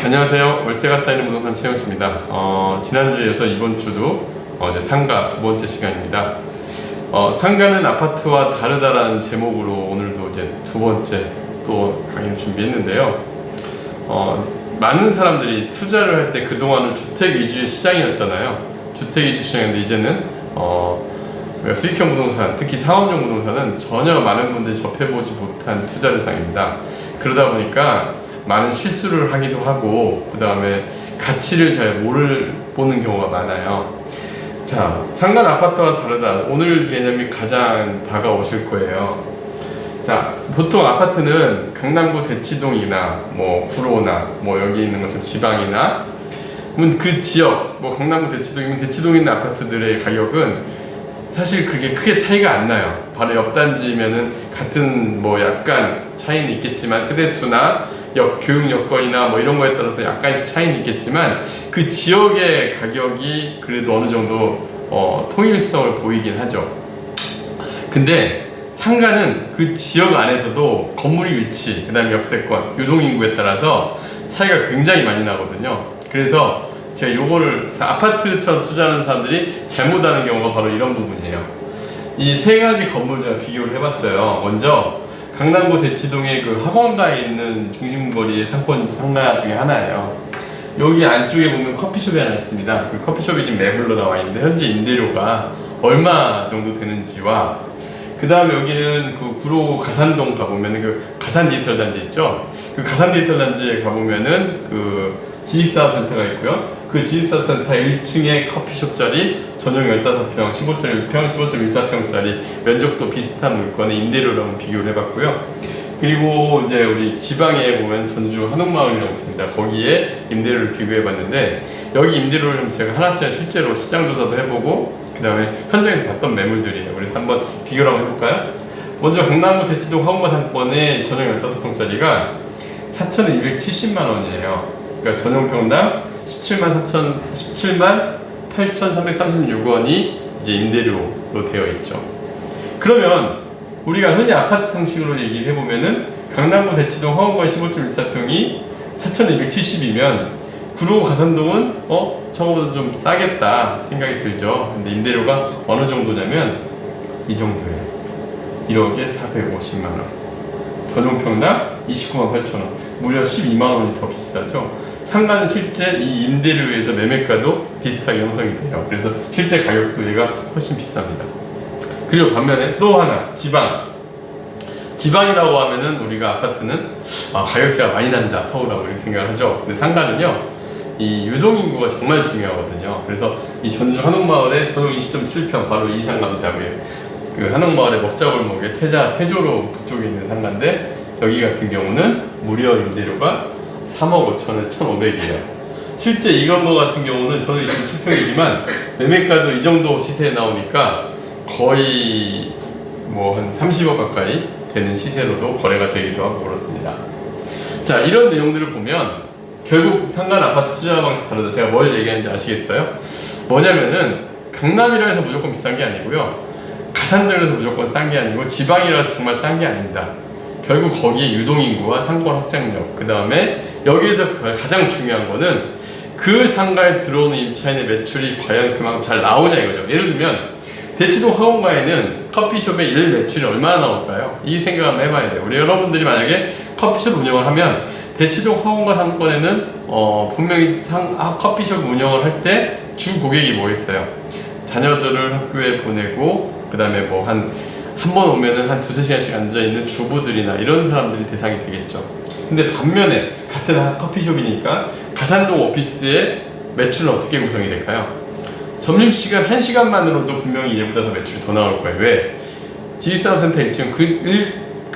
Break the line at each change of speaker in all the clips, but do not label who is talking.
안녕하세요. 월세가 쌓이는 부동산 최영씨입니다. 지난주에서 이번 주도 이제 상가 두 번째 시간입니다. 상가는 아파트와 다르다라는 제목으로 오늘도 이제 두 번째 또 강의를 준비했는데요. 많은 사람들이 투자를 할 때 그동안은 주택 위주의 시장이었잖아요. 주택 위주 시장인데 이제는 수익형 부동산, 특히 상업용 부동산은 전혀 많은 분들이 접해보지 못한 투자 대상입니다. 그러다 보니까 많은 실수를 하기도 하고 그 다음에 가치를 잘 모르는 경우가 많아요. 자, 상가 아파트와 다르다. 오늘 개념이 가장 다가오실 거예요. 자, 보통 아파트는 강남구 대치동이나 구로나 여기 있는 것처럼 지방이나 그 지역 강남구 대치동이면 대치동에 있는 아파트들의 가격은 사실 그렇게 크게 차이가 안 나요. 바로 옆 단지면은 같은 약간 차이는 있겠지만 세대수나 교육 여건이나 이런 거에 따라서 약간씩 차이는 있겠지만 그 지역의 가격이 그래도 어느 정도 통일성을 보이긴 하죠. 근데 상가는 그 지역 안에서도 건물의 위치, 그 다음에 역세권, 유동인구에 따라서 차이가 굉장히 많이 나거든요. 그래서 제가 요거를 아파트처럼 투자하는 사람들이 잘못하는 경우가 바로 이런 부분이에요. 이 세 가지 건물을 제가 비교를 해봤어요. 먼저 강남구 대치동의 그 학원가에 있는 중심거리의 상권 상가 중에 하나예요. 여기 안쪽에 보면 커피숍이 하나 있습니다. 그 커피숍이 지금 매물로 나와 있는데 현재 임대료가 얼마 정도 되는지와 그 다음에 여기는 그 구로 가산동 가보면은 그 가산 디지털 단지 있죠. 그 가산 디지털 단지에 가보면은 그 지식사업센터가 있고요. 그 지식사업센터 1층에 커피숍 자리 전용 15평, 15.1평, 15.14평짜리 면적도 비슷한 물건의 임대료를 한번 비교를 해봤고요. 그리고 이제 우리 지방에 보면 전주 한옥마을이라고 있습니다. 거기에 임대료를 비교해봤는데 여기 임대료를 제가 하나씩 실제로 시장조사도 해보고 그 다음에 현장에서 봤던 매물들이에요. 그래서 한번 비교를 한번 해볼까요? 먼저 강남구 대치동 화공가 상권의 전용 15평짜리가 4,270만 원이에요. 그러니까 전용평당 17만 8,336원이 이제 임대료로 되어 있죠. 그러면 우리가 흔히 아파트 상식으로 얘기를 해보면은 강남구 대치동 화공가의 15.14평이 4,270이면 구로 가산동은 저거보다 좀 싸겠다 생각이 들죠. 근데 임대료가 어느 정도냐면 이 정도예요. 1억에 450만 원. 전용평당 29만 8천 원. 무려 12만 원이 더 비싸죠. 상가는 실제 이 임대료에서 매매가도 비슷하게 형성이 돼요. 그래서 실제 가격도 얘가 훨씬 비쌉니다. 그리고 반면에 또 하나, 지방이라고 하면은 우리가 아파트는 가격 차이가 많이 난다, 서울하고 이렇게 생각을 하죠. 근데 상가는요, 이 유동인구가 정말 중요하거든요. 그래서 이 전주 한옥마을의 전용 20.7평, 바로 이 상가입니다. 그 한옥마을의 먹자골목의 태조로 그쪽에 있는 상가인데 여기 같은 경우는 무려 임대료가 3억 5천에 1,500이에요. 실제 이 건물 같은 경우는 저는 27평이지만 매매가도 이 정도 시세에 나오니까 거의 한 30억 가까이 되는 시세로도 거래가 되기도 하고 그렇습니다. 자, 이런 내용들을 보면 결국 상가 아파트 투자 방식 다르다. 제가 뭘 얘기하는지 아시겠어요? 뭐냐면은 강남이라 해서 무조건 비싼 게 아니고요. 가산동이라서 무조건 싼 게 아니고 지방이라서 정말 싼 게 아닙니다. 결국 거기에 유동인구와 상권 확장력, 그 다음에 여기에서 가장 중요한 거는 그 상가에 들어오는 임차인의 매출이 과연 그만큼 잘 나오냐 이거죠. 예를 들면 대치동 학원가에는 커피숍의 일 매출이 얼마나 나올까요? 이 생각 한번 해봐야 돼요. 우리 여러분들이 만약에 커피숍 운영을 하면 대치동 학원가 상권에는 분명히 커피숍 운영을 할 때 주 고객이 뭐겠어요? 자녀들을 학교에 보내고 그 다음에 한 번 오면은 한 2-3시간씩 앉아있는 주부들이나 이런 사람들이 대상이 되겠죠. 근데 반면에 같은 커피숍이니까 가산동 오피스의 매출은 어떻게 구성이 될까요? 점심시간 1시간만으로도 분명히 얘보다 더 매출이 더 나올 거예요. 왜? 지식산업센터 1층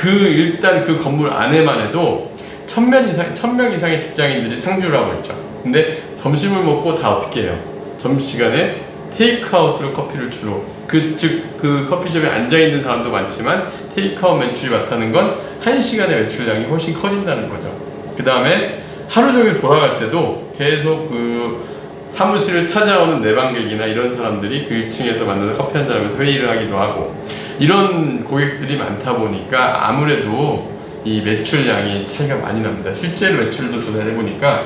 일단 그 건물 안에만 해도 1,000명 이상의 직장인들이 상주를 하고 있죠. 근데 점심을 먹고 다 어떻게 해요? 점심시간에 테이크아웃으로 커피를 주로 그 커피숍에 앉아있는 사람도 많지만 테이크아웃 매출이 많다는 건 1시간의 매출량이 훨씬 커진다는 거죠. 그 다음에 하루 종일 돌아갈 때도 계속 그 사무실을 찾아오는 내방객이나 이런 사람들이 그 1층에서 만나서 커피 한잔 하면서 회의를 하기도 하고 이런 고객들이 많다 보니까 아무래도 이 매출량이 차이가 많이 납니다. 실제로 매출도 조사를 해보니까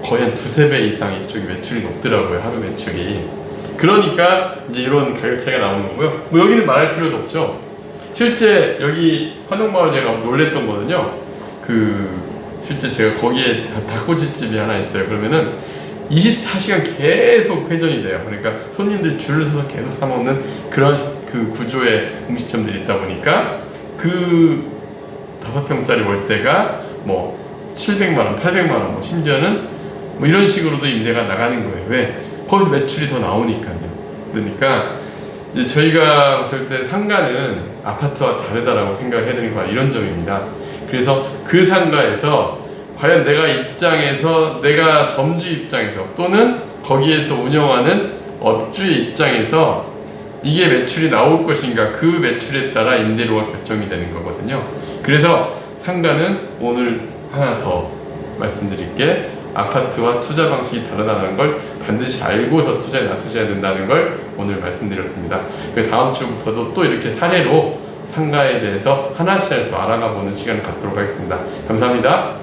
거의 한 두세 배 이상 이쪽이 매출이 높더라고요. 하루 매출이. 그러니까 이제 이런 가격 차이가 나오는 거고요. 뭐 여기는 말할 필요도 없죠. 실제 여기 환옥마을 제가 놀랬던 거는요. 실제 제가 거기에 닭꼬치집이 하나 있어요. 그러면은 24시간 계속 회전이 돼요. 그러니까 손님들 줄을 서서 계속 사 먹는 그런 구조의 음식점들이 있다 보니까 5평짜리 월세가 뭐 700만 원, 800만 원, 뭐 심지어는 뭐 이런 식으로도 임대가 나가는 거예요. 왜? 거기서 매출이 더 나오니까요. 그러니까 이제 저희가 봤을 때 상가는 아파트와 다르다라고 생각을 해야 되는 건 이런 점입니다. 그래서 그 상가에서 과연 내가 점주 입장에서 또는 거기에서 운영하는 업주의 입장에서 이게 매출이 나올 것인가, 그 매출에 따라 임대료가 결정이 되는 거거든요. 그래서 상가는 오늘 하나 더 말씀드릴 게, 아파트와 투자 방식이 다르다는 걸 반드시 알고서 투자에 나서셔야 된다는 걸 오늘 말씀드렸습니다. 다음 주부터도 또 이렇게 사례로 상가에 대해서 하나씩 더 알아가 보는 시간을 갖도록 하겠습니다. 감사합니다.